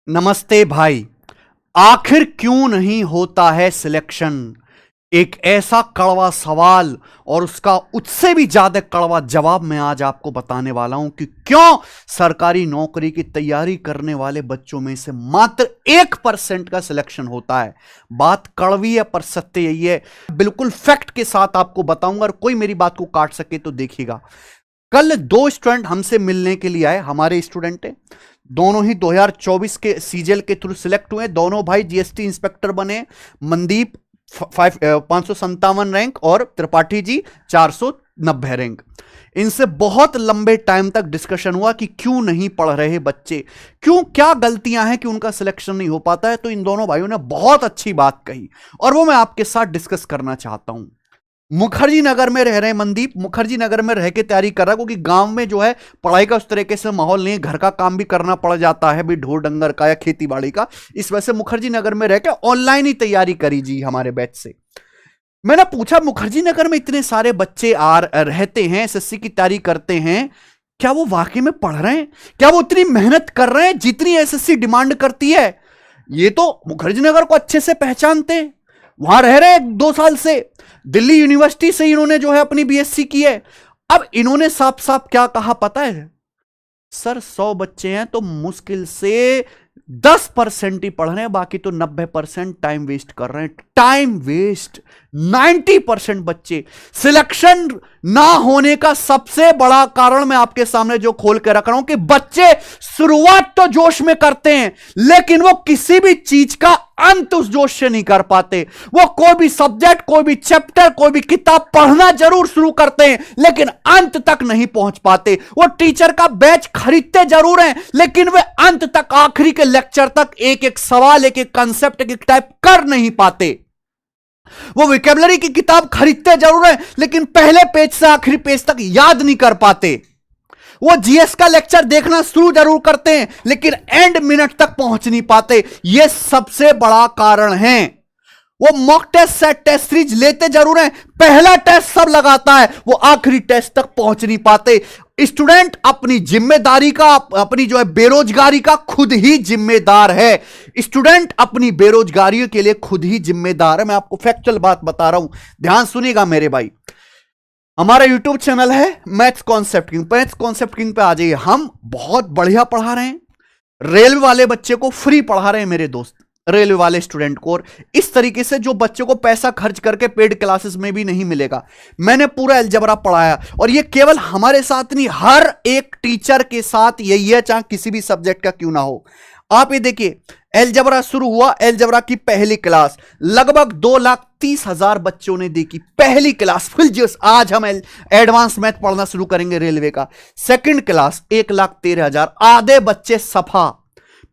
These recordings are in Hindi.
नमस्ते भाई। आखिर क्यों नहीं होता है सिलेक्शन? एक ऐसा कड़वा सवाल और उसका उससे भी ज्यादा कड़वा जवाब मैं आज आपको बताने वाला हूं कि क्यों सरकारी नौकरी की तैयारी करने वाले बच्चों में से मात्र 1% का सिलेक्शन होता है। बात कड़वी है पर सत्य यही है। बिल्कुल फैक्ट के साथ आपको बताऊंगा और कोई मेरी बात को काट सके तो देखिएगा। कल दो स्टूडेंट हमसे मिलने के लिए आए, हमारे स्टूडेंट है। दोनों ही 2024 के सीजीएल के थ्रू सिलेक्ट हुए। दोनों भाई जीएसटी इंस्पेक्टर बने। मनदीप 557 रैंक और त्रिपाठी जी 490 रैंक। इनसे बहुत लंबे टाइम तक डिस्कशन हुआ कि क्यों नहीं पढ़ रहे बच्चे, क्यों, क्या गलतियां हैं कि उनका सिलेक्शन नहीं हो पाता है। तो इन दोनों भाइयों ने बहुत अच्छी बात कही और वो मैं आपके साथ डिस्कस करना चाहता हूं। मुखर्जी नगर में रह रहे हैं मनदीप, मुखर्जी नगर में रह के तैयारी कर रहा है क्योंकि गांव में जो है पढ़ाई का उस तरीके से माहौल नहीं है, घर का काम भी करना पड़ जाता है भी, ढोर डंगर का या खेती बाड़ी का। इस वजह से मुखर्जी नगर में रह के ऑनलाइन ही तैयारी करी जी हमारे बैच से। मैंने पूछा मुखर्जी नगर में इतने सारे बच्चे रहते हैं, एसएससी की तैयारी करते हैं, क्या वो वाकई में पढ़ रहे हैं? क्या वो इतनी मेहनत कर रहे हैं जितनी एसएससी डिमांड करती है? ये तो मुखर्जी नगर को अच्छे से पहचानते हैं, वहां रह रहे हैं 2 साल से। दिल्ली यूनिवर्सिटी से इन्होंने जो है अपनी बीएससी की है। अब इन्होंने साफ साफ क्या कहा पता है? सर 100 बच्चे हैं तो मुश्किल से 10% ही पढ़ रहे हैं, बाकी तो 90% टाइम वेस्ट कर रहे हैं। Time waste. 90% बच्चे। सिलेक्शन ना होने का सबसे बड़ा कारण मैं आपके सामने जो खोल के रख रहा हूं कि बच्चे शुरुआत तो जोश में करते हैं लेकिन वो किसी भी चीज का अंत उस जोश से नहीं कर पाते। वो कोई भी सब्जेक्ट, कोई भी चैप्टर, कोई भी किताब पढ़ना जरूर शुरू करते हैं लेकिन अंत तक नहीं पहुंच पाते। वो टीचर का बैच खरीदते जरूर हैं लेकिन वे अंत तक, आखिरी के लेक्चर तक एक एक सवाल, एक एक कंसेप्ट, एक एक टाइप कर नहीं पाते। वो विकेबलरी की किताब खरीदते जरूर हैं लेकिन पहले पेज से आखिरी पेज तक याद नहीं कर पाते। वो जीएस का लेक्चर देखना शुरू जरूर करते हैं लेकिन एंड मिनट तक पहुंच नहीं पाते। यह सबसे बड़ा कारण है। वो mock test, set test series लेते जरूर हैं, पहला टेस्ट सब लगाता है, वो आखिरी टेस्ट तक पहुंच नहीं पाते। स्टूडेंट अपनी जिम्मेदारी का, अपनी जो है बेरोजगारी का खुद ही जिम्मेदार है। स्टूडेंट अपनी बेरोजगारी के लिए खुद ही जिम्मेदार है। मैं आपको फैक्चुअल बात बता रहा हूं, ध्यान सुनिएगा मेरे भाई। हमारा यूट्यूब चैनल है maths concept king. Maths concept king पे आ जाइए। हम बहुत बढ़िया पढ़ा रहे हैं। रेलवे वाले बच्चे को फ्री पढ़ा रहे हैं मेरे दोस्त, रेलवे वाले स्टूडेंट को। और इस तरीके से जो बच्चों को पैसा खर्च करके पेड क्लासेस में भी नहीं मिलेगा। मैंने पूरा अलजेब्रा पढ़ाया और ये केवल हमारे साथ नहीं, हर एक टीचर के साथ यही है, चाहे किसी भी सब्जेक्ट का क्यों ना हो। आप ये देखिए, अलजेब्रा शुरू हुआ, अलजेब्रा की पहली क्लास लगभग 2,30,000 बच्चों ने देखी। पहली क्लास फुल जोश। आज हम एडवांस मैथ पढ़ना शुरू करेंगे रेलवे का। सेकंड क्लास 1,13,000, आधे बच्चे सफा,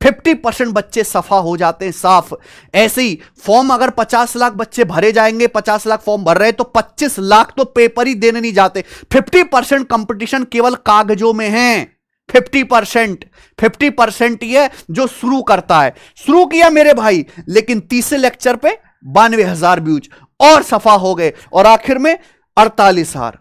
50% बच्चे सफा हो जाते हैं, साफ। ऐसे ही फॉर्म अगर 50 लाख बच्चे भरे जाएंगे, 50 लाख फॉर्म भर रहे हैं तो 25 लाख तो पेपर ही देने नहीं जाते। 50% कंपटीशन केवल कागजों में है। 50% ही है जो शुरू करता है। शुरू किया मेरे भाई, लेकिन तीसरे लेक्चर पे 92,000 व्यूज और सफा हो गए और आखिर में 48,000।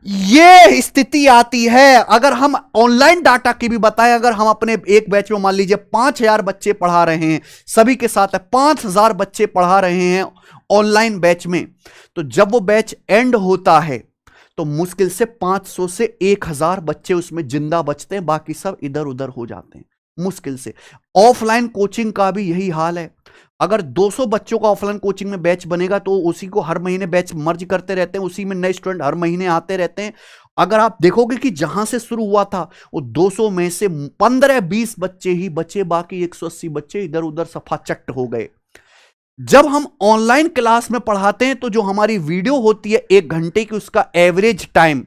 ये स्थिति आती है। अगर हम ऑनलाइन डाटा की भी बताएं, अगर हम अपने एक बैच में मान लीजिए 5,000 बच्चे पढ़ा रहे हैं, सभी के साथ है 5,000 बच्चे पढ़ा रहे हैं ऑनलाइन बैच में, तो जब वो बैच एंड होता है तो मुश्किल से 500 से 1,000 बच्चे उसमें जिंदा बचते हैं, बाकी सब इधर उधर हो जाते हैं मुश्किल से। ऑफलाइन कोचिंग का भी यही हाल है। अगर 200 बच्चों का ऑफलाइन कोचिंग में बैच बनेगा तो उसी को हर महीने बैच मर्ज करते रहते हैं, उसी में नए स्टूडेंट हर महीने आते रहते हैं। अगर आप देखोगे कि जहां से शुरू हुआ था वो 200 में से 15-20 बच्चे ही बचे, बाकी 180 बच्चे इधर उधर सफा चट्ट हो गए। जब हम ऑनलाइन क्लास में पढ़ाते हैं तो जो हमारी वीडियो होती है 1 घंटे की, उसका एवरेज टाइम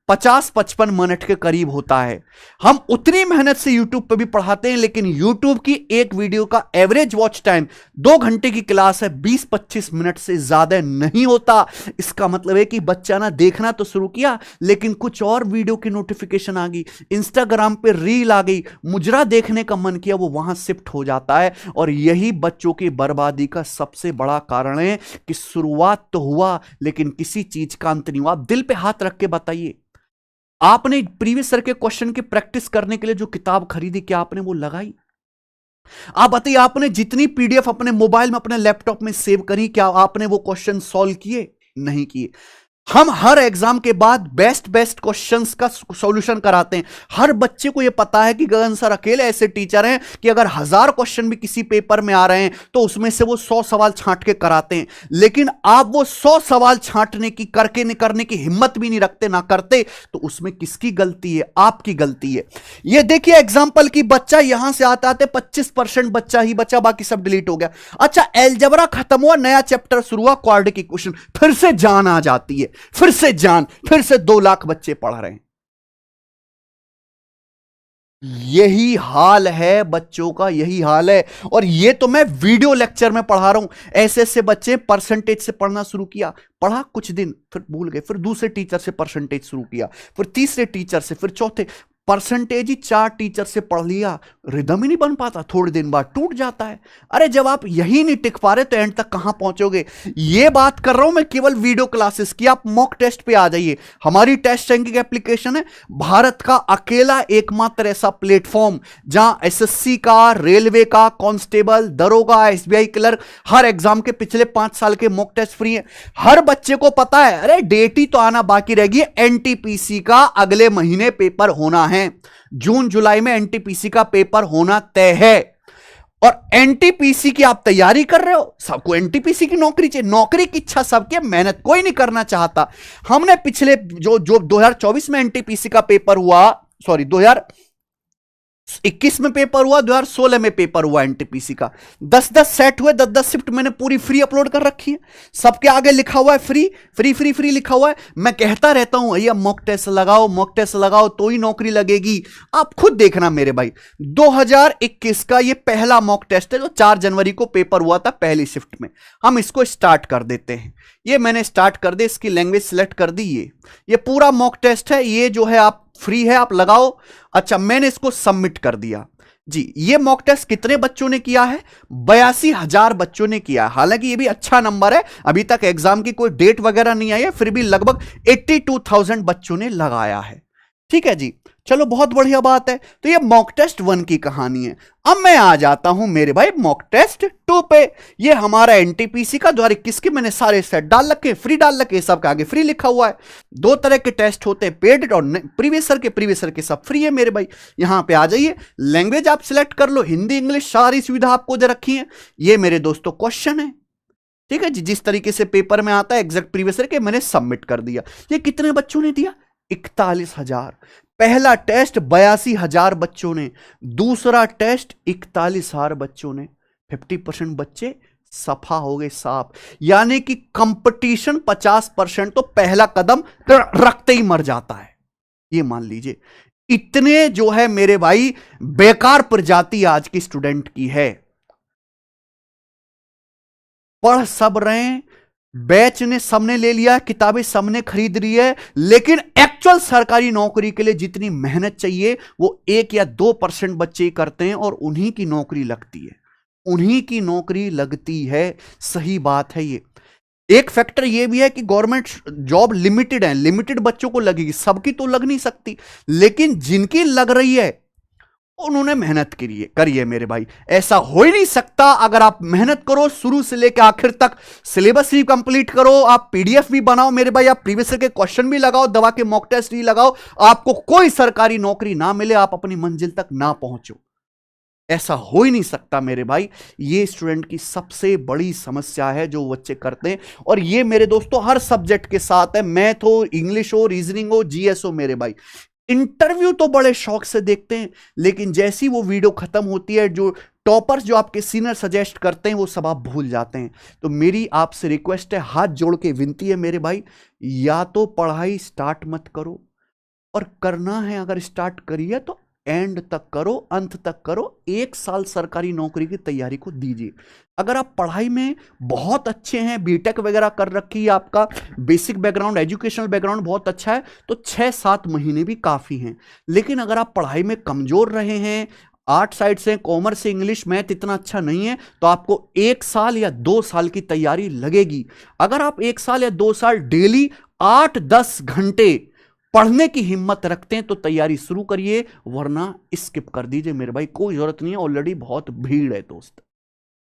50-55 मिनट के करीब होता है। हम उतनी मेहनत से YouTube पे भी पढ़ाते हैं लेकिन YouTube की एक वीडियो का एवरेज वॉच टाइम 2 घंटे की क्लास है, 20-25 मिनट से ज्यादा नहीं होता। इसका मतलब है कि बच्चा ना देखना तो शुरू किया लेकिन कुछ और वीडियो की नोटिफिकेशन आ गई, इंस्टाग्राम पे रील आ गई, मुजरा देखने का मन किया, वो वहां शिफ्ट हो जाता है। और यही बच्चों की बर्बादी का सबसे बड़ा कारण है कि शुरुआत तो हुआ लेकिन किसी चीज का अंत नहीं हुआ। आप दिल पे हाथ रख के बताइए, आपने प्रीवियस ईयर के क्वेश्चन की प्रैक्टिस करने के लिए जो किताब खरीदी, क्या आपने वो लगाई? आप बताइए, आपने जितनी पीडीएफ अपने मोबाइल में अपने लैपटॉप में सेव करी, क्या आपने वो क्वेश्चन सॉल्व किए? नहीं किए। हम हर एग्जाम के बाद बेस्ट क्वेश्चंस का सॉल्यूशन कराते हैं। हर बच्चे को यह पता है कि गगन सर अकेले ऐसे टीचर हैं कि अगर 1000 क्वेश्चन भी किसी पेपर में आ रहे हैं तो उसमें से वो 100 सवाल छांट के कराते हैं। लेकिन आप वो 100 सवाल छांटने की करने की हिम्मत भी नहीं रखते, ना करते, तो उसमें किसकी गलती है? आपकी गलती है। ये देखिए एग्जाम्पल की बच्चा यहां से आते आते 25% बच्चा ही बचा, बाकी सब डिलीट हो गया। अच्छा, एलजबरा खत्म हुआ, नया चैप्टर शुरू हुआ, क्वाड्रेटिक इक्वेशन, फिर से जान आ जाती है, फिर से 2 लाख बच्चे पढ़ रहे हैं। यही हाल है बच्चों का, यही हाल है। और ये तो मैं वीडियो लेक्चर में पढ़ा रहा हूं। ऐसे ऐसे बच्चे परसेंटेज से पढ़ना शुरू किया, पढ़ा कुछ दिन, फिर भूल गए, फिर दूसरे टीचर से परसेंटेज शुरू किया, फिर तीसरे टीचर से, फिर चौथे। परसेंटेज ही 4 टीचर से पढ़ लिया, रिदम ही नहीं बन पाता, थोड़े दिन बाद टूट जाता है। अरे जब आप यही नहीं टिक पा रहे तो एंड तक कहां पहुंचोगे? ये बात कर रहा हूं मैं केवल वीडियो क्लासेस की। आप मॉक टेस्ट पे आ जाइए। हमारी टेस्ट रैंकिंग एप्लीकेशन है भारत का अकेला एकमात्र ऐसा प्लेटफॉर्म जहां एसएससी का, रेलवे का, कांस्टेबल, दरोगा, एसबीआई क्लर्क, हर एग्जाम के पिछले 5 साल के मॉक टेस्ट फ्री है। हर बच्चे को पता है, अरे डेट ही तो आना बाकी रहेगी, एनटीपीसी का अगले महीने पेपर होना है। जून जुलाई में एनटीपीसी का पेपर होना तय है। और एनटीपीसी की आप तैयारी कर रहे हो, सबको एनटीपीसी की नौकरी चाहिए, नौकरी की इच्छा सबकी, मेहनत कोई नहीं करना चाहता। हमने पिछले जो 2024 में एनटीपीसी का पेपर हुआ, सॉरी 2021 में पेपर हुआ, 2016 में पेपर हुआ एनटीपीसी का, 10-10 सेट हुए, 10-10 शिफ्ट मैंने पूरी फ्री अपलोड कर रखी है। सबके आगे लिखा हुआ है फ्री फ्री फ्री फ्री लिखा हुआ है। मैं कहता रहता हूं भैया मॉक टेस्ट लगाओ, मॉक टेस्ट लगाओ तो ही नौकरी लगेगी। आप खुद देखना मेरे भाई, 2021 का ये पहला मॉक टेस्ट है जो 4 जनवरी को पेपर हुआ था पहली शिफ्ट में। हम इसको स्टार्ट कर देते हैं। ये मैंने स्टार्ट कर दे, इसकी लैंग्वेज सिलेक्ट कर दी। ये पूरा मॉक टेस्ट है, ये जो है आप फ्री है, आप लगाओ। अच्छा, मैंने इसको सबमिट कर दिया जी। ये मॉक टेस्ट कितने बच्चों ने किया है? 82,000 बच्चों ने किया है। हालांकि ये भी अच्छा नंबर है, अभी तक एग्जाम की कोई डेट वगैरह नहीं आई है, फिर भी लगभग 82,000 बच्चों ने लगाया है। ठीक है जी, चलो बहुत बढ़िया बात है। तो ये मॉक टेस्ट 1 की कहानी है। अब मैं आ जाता हूं मेरे भाई मॉक टेस्ट 2 पे। ये हमारा एनटीपीसी का 2021 के मैंने सारे सेट डाल रखे, फ्री डाल रखे, सबका आगे फ्री लिखा हुआ है। 2 तरह के टेस्ट होते हैं, पेड और प्रीवियस के सब फ्री है मेरे भाई। यहां पे आ जाइए, लैंग्वेज आप सिलेक्ट कर लो, हिंदी इंग्लिश सारी सुविधा आपको दे रखी है। ये मेरे दोस्तों क्वेश्चन है, ठीक है जी, जिस तरीके से पेपर में आता है एग्जैक्ट प्रीवियस के मैंने सबमिट कर दिया। ये कितने बच्चों ने दिया? 41,000। पहला टेस्ट 82,000 बच्चों ने, दूसरा टेस्ट 41,000 बच्चों ने। 50% बच्चे सफा हो गए, साफ। यानी कि कंपटीशन 50% तो पहला कदम रखते ही मर जाता है। ये मान लीजिए, इतने जो है मेरे भाई बेकार प्रजाति आज की स्टूडेंट की है। पढ़ सब रहे हैं, बैच ने सबने ले लिया, किताबें सबने खरीद ली है, लेकिन एक्चुअल सरकारी नौकरी के लिए जितनी मेहनत चाहिए वो 1 या 2% बच्चे ही करते हैं, और उन्हीं की नौकरी लगती है, उन्हीं की नौकरी लगती है। सही बात है। ये एक फैक्टर ये भी है कि गवर्नमेंट जॉब लिमिटेड है, लिमिटेड बच्चों को लगेगी, सबकी तो लग नहीं सकती, लेकिन जिनकी लग रही है उन्होंने मेहनत करी है मेरे भाई। ऐसा हो ही नहीं सकता। अगर आप मेहनत करो शुरू से लेकर आखिर तक, सिलेबस भी कंप्लीट करो, आप पीडीएफ भी बनाओ मेरे भाई, आप प्रीवियस के क्वेश्चन भी लगाओ, दवा के मॉक टेस्ट भी लगाओ, आपको कोई सरकारी नौकरी ना मिले, आप अपनी मंजिल तक ना पहुंचो, ऐसा हो ही नहीं सकता मेरे भाई। ये स्टूडेंट की सबसे बड़ी समस्या है जो बच्चे करते हैं। और ये मेरे दोस्तों हर सब्जेक्ट के साथ है, मैथ हो, इंग्लिश हो, रीजनिंग हो, जीएस हो मेरे भाई। इंटरव्यू तो बड़े शौक से देखते हैं, लेकिन जैसी वो वीडियो खत्म होती है, जो टॉपर्स जो आपके सीनियर सजेस्ट करते हैं वो सब आप भूल जाते हैं। तो मेरी आपसे रिक्वेस्ट है, हाथ जोड़ के विनती है मेरे भाई, या तो पढ़ाई स्टार्ट मत करो, और करना है अगर स्टार्ट करिए तो एंड तक करो, अंत तक करो। 1 साल सरकारी नौकरी की तैयारी को दीजिए। अगर आप पढ़ाई में बहुत अच्छे हैं, बीटेक वगैरह कर रखी है, आपका बेसिक बैकग्राउंड, एजुकेशनल बैकग्राउंड बहुत अच्छा है, तो 6-7 महीने भी काफ़ी हैं। लेकिन अगर आप पढ़ाई में कमज़ोर रहे हैं, 8 साइड से, कॉमर्स से, इंग्लिश मैथ इतना अच्छा नहीं है, तो आपको 1 साल या 2 साल की तैयारी लगेगी। अगर आप 1 साल या 2 साल डेली 8-10 घंटे पढ़ने की हिम्मत रखते हैं तो तैयारी शुरू करिए, वरना स्किप कर दीजिए मेरे भाई, कोई जरूरत नहीं है, ऑलरेडी बहुत भीड़ है दोस्त।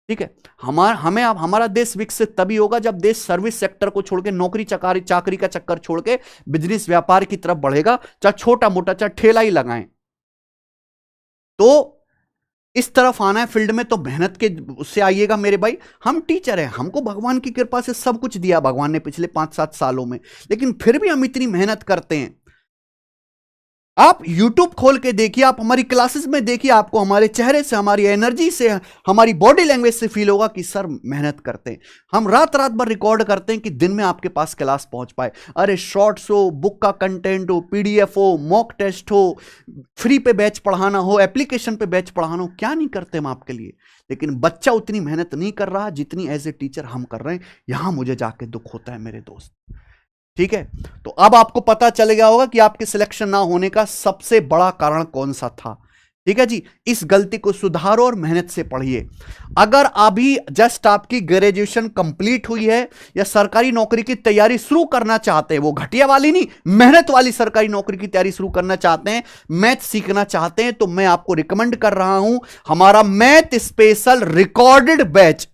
ठीक है, हमारा देश विकसित तभी होगा जब देश सर्विस सेक्टर को छोड़ के, नौकरी चाकरी का चक्कर छोड़ के बिजनेस व्यापार की तरफ बढ़ेगा। चाहे छोटा मोटा, चाहे ठेला ही लगाएं, तो इस तरफ आना है फील्ड में तो मेहनत के उससे आइएगा मेरे भाई। हम टीचर हैं, हमको भगवान की कृपा से सब कुछ दिया भगवान ने पिछले 5-7 सालों में, लेकिन फिर भी हम इतनी मेहनत करते हैं। आप YouTube खोल के देखिए, आप हमारी क्लासेस में देखिए, आपको हमारे चेहरे से, हमारी एनर्जी से, हमारी बॉडी लैंग्वेज से फील होगा कि सर मेहनत करते हैं। हम रात रात भर रिकॉर्ड करते हैं कि दिन में आपके पास क्लास पहुंच पाए। अरे शॉर्ट्स हो, बुक का कंटेंट हो, PDF हो, मॉक टेस्ट हो, फ्री पे बैच पढ़ाना हो, एप्लीकेशन पे बैच पढ़ाना हो, क्या नहीं करते हम आपके लिए। लेकिन बच्चा उतनी मेहनत नहीं कर रहा जितनी एज ए टीचर हम कर रहे हैं। यहां मुझे जाके दुख होता है मेरे दोस्त। ठीक है, तो अब आपको पता चल गया होगा कि आपके सिलेक्शन ना होने का सबसे बड़ा कारण कौन सा था। ठीक है जी, इस गलती को सुधारो और मेहनत से पढ़िए। अगर अभी जस्ट आपकी ग्रेजुएशन कंप्लीट हुई है या सरकारी नौकरी की तैयारी शुरू करना चाहते हैं, वो घटिया वाली नहीं, मेहनत वाली सरकारी नौकरी की तैयारी शुरू करना चाहते हैं, मैथ सीखना चाहते हैं, तो मैं आपको रिकमेंड कर रहा हूं हमारा मैथ स्पेशल रिकॉर्डेड बैच।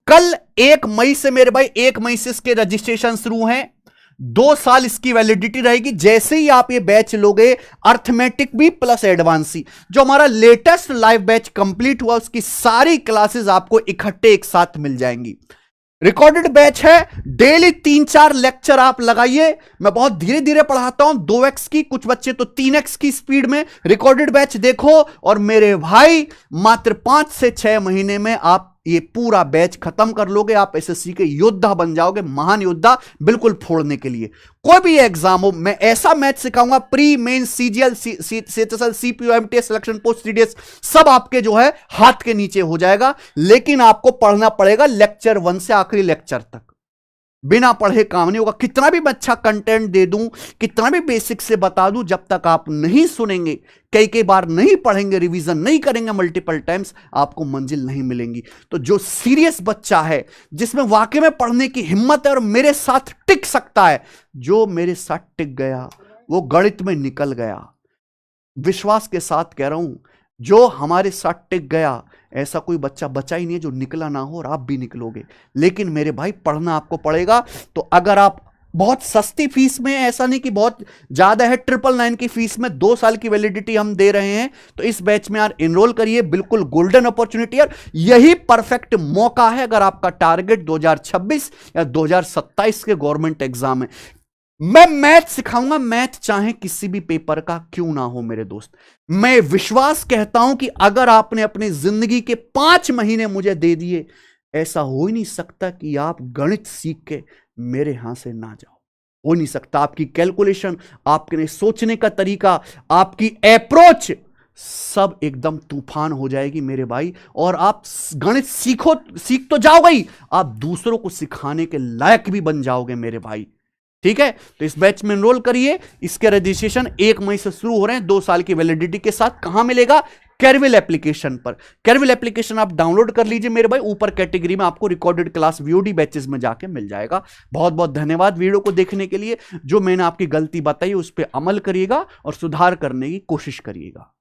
कल 1 मई से मेरे भाई, 1 मई से इसके रजिस्ट्रेशन शुरू हैं। 2 साल इसकी वैलिडिटी रहेगी। जैसे ही आप ये बैच लोगे, अर्थमेटिक भी प्लस एडवांसी, जो हमारा लेटेस्ट लाइव बैच कंप्लीट हुआ, उसकी सारी क्लासेस आपको इकट्ठे एक साथ मिल जाएंगी। रिकॉर्डेड बैच है, डेली 3-4 लेक्चर आप लगाइए। मैं बहुत धीरे धीरे पढ़ाता हूं, 2x की, कुछ बच्चे तो 3x की स्पीड में। रिकॉर्डेड बैच देखो और मेरे भाई मात्र 5 से 6 महीने में आप ये पूरा बैच खत्म कर लोगे। आप SSC के योद्धा बन जाओगे, महान योद्धा, बिल्कुल फोड़ने के लिए। कोई भी एग्जाम हो, मैं ऐसा मैथ सिखाऊंगा, pre main CGL CHSL CPU MTS selection post CDS सब आपके जो है हाथ के नीचे हो जाएगा। लेकिन आपको पढ़ना पड़ेगा लेक्चर 1 से आखिरी लेक्चर तक। बिना पढ़े काम नहीं होगा। कितना भी अच्छा कंटेंट दे दूं, कितना भी बेसिक से बता दूं, जब तक आप नहीं सुनेंगे, कई बार नहीं पढ़ेंगे, रिवीजन नहीं करेंगे मल्टीपल टाइम्स, आपको मंजिल नहीं मिलेंगी। तो जो सीरियस बच्चा है, जिसमें वाकई में पढ़ने की हिम्मत है और मेरे साथ टिक सकता है, जो मेरे साथ टिक गया वो गणित में निकल गया। विश्वास के साथ कह रहा हूं, जो हमारे साथ टिक गया, ऐसा कोई बच्चा बचा ही नहीं है जो निकला ना हो, और आप भी निकलोगे। लेकिन मेरे भाई पढ़ना आपको पड़ेगा। तो अगर आप बहुत सस्ती फीस में, ऐसा नहीं कि बहुत ज्यादा है, 999 की फीस में 2 साल की वैलिडिटी हम दे रहे हैं, तो इस बैच में यार एनरोल करिए। बिल्कुल गोल्डन अपॉर्चुनिटी है, यही परफेक्ट मौका है अगर आपका टारगेट 2026 या 2027 के गवर्नमेंट एग्जाम है। मैं मैथ सिखाऊंगा, मैथ चाहे किसी भी पेपर का क्यों ना हो मेरे दोस्त। मैं विश्वास कहता हूं कि अगर आपने अपनी जिंदगी के 5 महीने मुझे दे दिए, ऐसा हो ही नहीं सकता कि आप गणित सीख के मेरे यहां से ना जाओ। हो नहीं सकता। आपकी कैलकुलेशन, आपके सोचने का तरीका, आपकी अप्रोच सब एकदम तूफान हो जाएगी मेरे भाई। और आप गणित सीख तो जाओगे ही, आप दूसरों को सिखाने के लायक भी बन जाओगे मेरे भाई। ठीक है, तो इस बैच में एनरोल करिए। इसके रजिस्ट्रेशन 1 मई से शुरू हो रहे हैं, 2 साल की वैलिडिटी के साथ। कहां मिलेगा? कैरविल एप्लीकेशन पर। कैरविल एप्लीकेशन आप डाउनलोड कर लीजिए मेरे भाई, ऊपर कैटेगरी में आपको रिकॉर्डेड क्लास VOD बैचेस में जाके मिल जाएगा। बहुत बहुत धन्यवाद वीडियो को देखने के लिए। जो मैंने आपकी गलती बताई उस पर अमल करिएगा और सुधार करने की कोशिश करिएगा।